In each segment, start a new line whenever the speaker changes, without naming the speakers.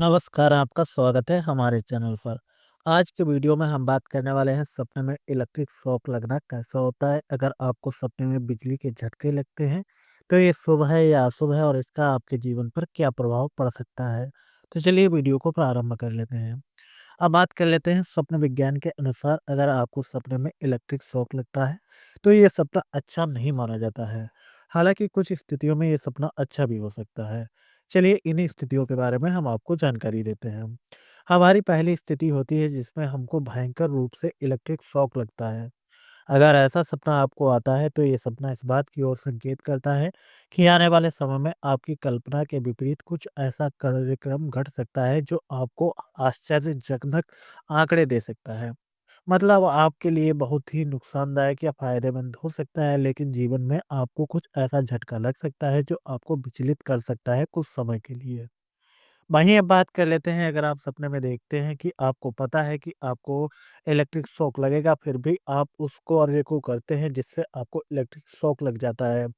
नमस्कार, आपका स्वागत है हमारे चैनल पर। आज के वीडियो में हम बात करने वाले हैं सपने में इलेक्ट्रिक शॉक लगना कैसा होता है। अगर आपको सपने में बिजली के झटके लगते हैं, तो ये शुभ है या अशुभ है और इसका आपके जीवन पर क्या प्रभाव पड़ सकता है। तो चलिए वीडियो को प्रारंभ कर लेते हैं। अब बात कर लेते हैं स्वप्न विज्ञान के अनुसार अगर आपको सपने में इलेक्ट्रिक शॉक लगता है, तो ये सपना अच्छा नहीं माना जाता है। हालाँकि कुछ स्थितियों में ये सपना अच्छा भी हो सकता है। चलिए इन्हीं स्थितियों के बारे में हम आपको जानकारी देते हैं। हमारी पहली स्थिति होती है जिसमें हमको भयंकर रूप से इलेक्ट्रिक शॉक लगता है। अगर ऐसा सपना आपको आता है तो ये सपना इस बात की ओर संकेत करता है कि आने वाले समय में आपकी कल्पना के विपरीत कुछ ऐसा कार्यक्रम घट सकता है जो आपको आश्चर्यजनक आंकड़े दे सकता है। मतलब आपके लिए बहुत ही नुकसानदायक या फायदेमंद हो सकता है, लेकिन जीवन में आपको कुछ ऐसा झटका लग सकता है जो आपको विचलित कर सकता है कुछ समय के लिए। वहीं अब बात कर लेते हैं अगर आप सपने में देखते हैं कि आपको पता है कि आपको इलेक्ट्रिक शॉक लगेगा, फिर भी आप उस कार्य को करते हैं जिससे आपको इलेक्ट्रिक शॉक लग जाता है।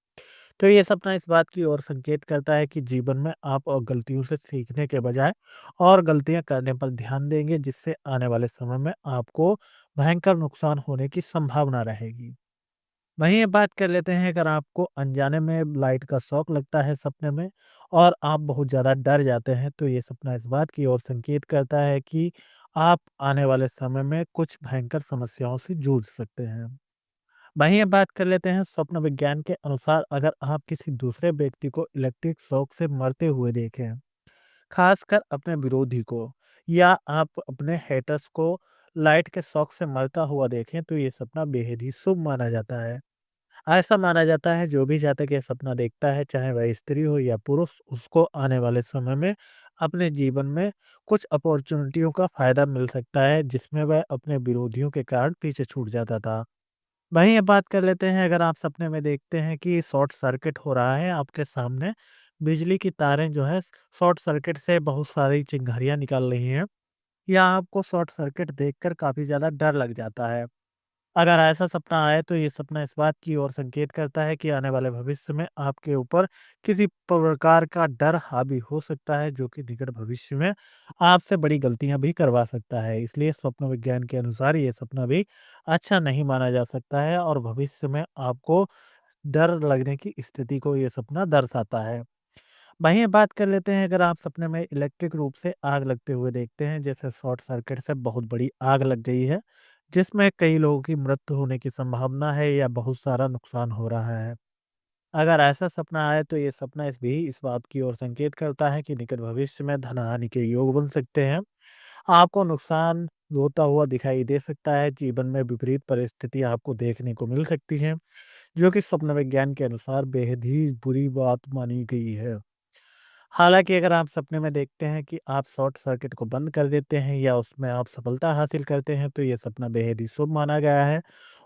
तो ये सपना इस बात की ओर संकेत करता है कि जीवन में आप गलतियों से सीखने के बजाय और गलतियां करने पर ध्यान देंगे, जिससे आने वाले समय में आपको भयंकर नुकसान होने की संभावना रहेगी। वहीं ये बात कर लेते हैं अगर आपको अनजाने में लाइट का शॉक लगता है सपने में और आप बहुत ज़्यादा डर जाते हैं, तो ये सपना इस बात की ओर संकेत करता है कि आप आने वाले समय में कुछ भयंकर समस्याओं से जूझ सकते हैं। वहीं अब बात कर लेते हैं स्वप्न विज्ञान के अनुसार अगर आप किसी दूसरे व्यक्ति को इलेक्ट्रिक शॉक से मरते हुए देखें, खासकर अपने विरोधी को, या आप अपने हेटर्स को लाइट के शॉक से मरता हुआ देखें, तो ये सपना बेहद ही शुभ माना जाता है। ऐसा माना जाता है जो भी जातक ये सपना देखता है, चाहे वह स्त्री हो या पुरुष, उसको आने वाले समय में अपने जीवन में कुछ अपॉर्चुनिटियों का फायदा मिल सकता है जिसमें वह अपने विरोधियों के कारण पीछे छूट जाता था। वहीं अब बात कर लेते हैं अगर आप सपने में देखते हैं कि शॉर्ट सर्किट हो रहा है आपके सामने, बिजली की तारें जो है शॉर्ट सर्किट से बहुत सारी चिंगारियां निकल रही हैं, या आपको शॉर्ट सर्किट देखकर काफी ज्यादा डर लग जाता है। अगर ऐसा सपना आए तो ये सपना इस बात की ओर संकेत करता है कि आने वाले भविष्य में आपके ऊपर किसी प्रकार का डर हावी हो सकता है जो कि निकट भविष्य में आपसे बड़ी गलतियां भी करवा सकता है। इसलिए स्वप्न विज्ञान के अनुसार ये सपना भी अच्छा नहीं माना जा सकता है और भविष्य में आपको डर लगने की स्थिति को ये सपना दर्शाता है। वहीं बात कर लेते हैं अगर आप सपने में इलेक्ट्रिक रूप से आग लगते हुए देखते हैं, जैसे शॉर्ट सर्किट से बहुत बड़ी आग लग गई है जिसमें कई लोगों की मृत्यु होने की संभावना है या बहुत सारा नुकसान हो रहा है। अगर ऐसा सपना आए तो ये सपना इस बात की ओर संकेत करता है कि निकट भविष्य में धन हानि के योग बन सकते हैं। आपको नुकसान होता हुआ दिखाई दे सकता है, जीवन में विपरीत परिस्थिति आपको देखने को मिल सकती है, जो कि स्वप्न विज्ञान के अनुसार बेहद ही बुरी बात मानी गई है। हालाँकि अगर आप सपने में देखते हैं कि आप शॉर्ट सर्किट को बंद कर देते हैं या उसमें आप सफलता हासिल करते हैं, तो ये सपना बेहद ही शुभ माना गया है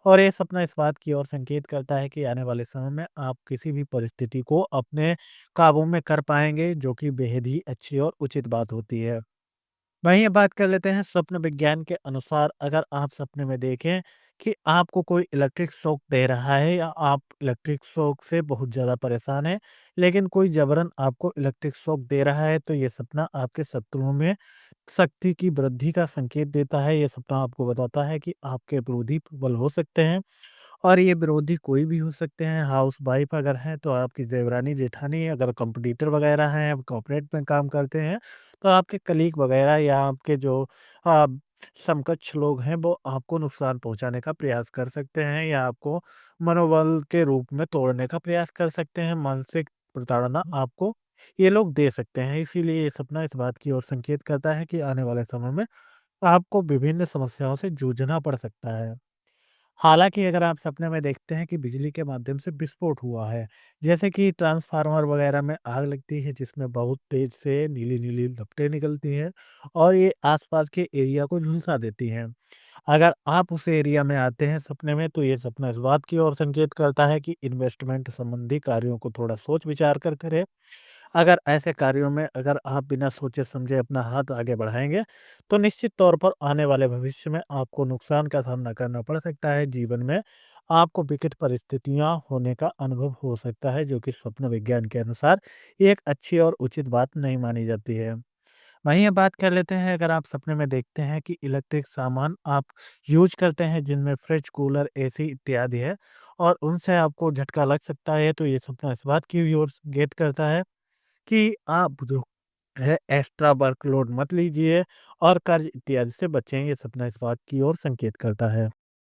और ये सपना इस बात की ओर संकेत करता है कि आने वाले समय में आप किसी भी परिस्थिति को अपने काबू में कर पाएँगे, जो कि बेहद ही अच्छी और उचित बात होती है। वहीं अब बात कर लेते हैं स्वप्न विज्ञान के अनुसार अगर आप सपने में देखें कि आपको कोई इलेक्ट्रिक शॉक दे रहा है या आप इलेक्ट्रिक शॉक से बहुत ज़्यादा परेशान हैं, लेकिन कोई जबरन आपको इलेक्ट्रिक शॉक दे रहा है, तो ये सपना आपके शत्रुओं में शक्ति की वृद्धि का संकेत देता है। ये सपना आपको बताता है कि आपके विरोधी प्रबल हो सकते हैं और ये विरोधी कोई भी हो सकते हैं। हाउसवाइफ अगर हैं तो आपकी देवरानी जेठानी, अगर कंपटीटर वगैरह हैं, आप कॉर्पोरेट में काम करते हैं, तो आपके कलीग वगैरह या आपके जो आ, समकक्ष लोग हैं वो आपको नुकसान पहुंचाने का प्रयास कर सकते हैं या आपको मनोबल के रूप में तोड़ने का प्रयास कर सकते हैं। मानसिक प्रताड़ना आपको ये लोग दे सकते हैं। इसीलिए ये सपना इस बात की ओर संकेत करता है कि आने वाले समय में आपको विभिन्न समस्याओं से जूझना पड़ सकता है। हालाँकि अगर आप सपने में देखते हैं कि बिजली के माध्यम से विस्फोट हुआ है, जैसे कि ट्रांसफ़ार्मर वगैरह में आग लगती है जिसमें बहुत तेज़ से नीली-नीली लपटें निकलती हैं और ये आस-पास के एरिया को झुलसा देती हैं। अगर आप उस एरिया में आते हैं सपने में, तो ये सपना इस बात की ओर संकेत करता है कि इन्वेस्टमेंट संबंधी कार्यों को थोड़ा सोच-विचार कर करें। अगर ऐसे कार्यों में अगर आप बिना सोचे-समझे अपना हाथ आगे बढ़ाएँगे, तो निश्चित तौर पर आने वाले भविष्य में आपको नुकसान का सामना करना पड़ सकता है। जीवन में आपको विकट परिस्थितियाँ होने का अनुभव हो सकता है, जो कि स्वप्न विज्ञान के अनुसार ये एक अच्छी और उचित बात नहीं मानी जाती है। वहीं अब बात कर लेते हैं, अगर आप सपने में देखते हैं कि इलेक्ट्रिक सामान आप यूज करते हैं जिनमें फ्रिज, कूलर, एसी इत्यादि है और उनसे आपको झटका लग सकता है, तो ये सपना इस बात की ओर संकेत करता है कि आप जो है एक्स्ट्रा वर्कलोड मत लीजिए और कर्ज इत्यादि से बचें। ये सपना इस बात की ओर संकेत करता है।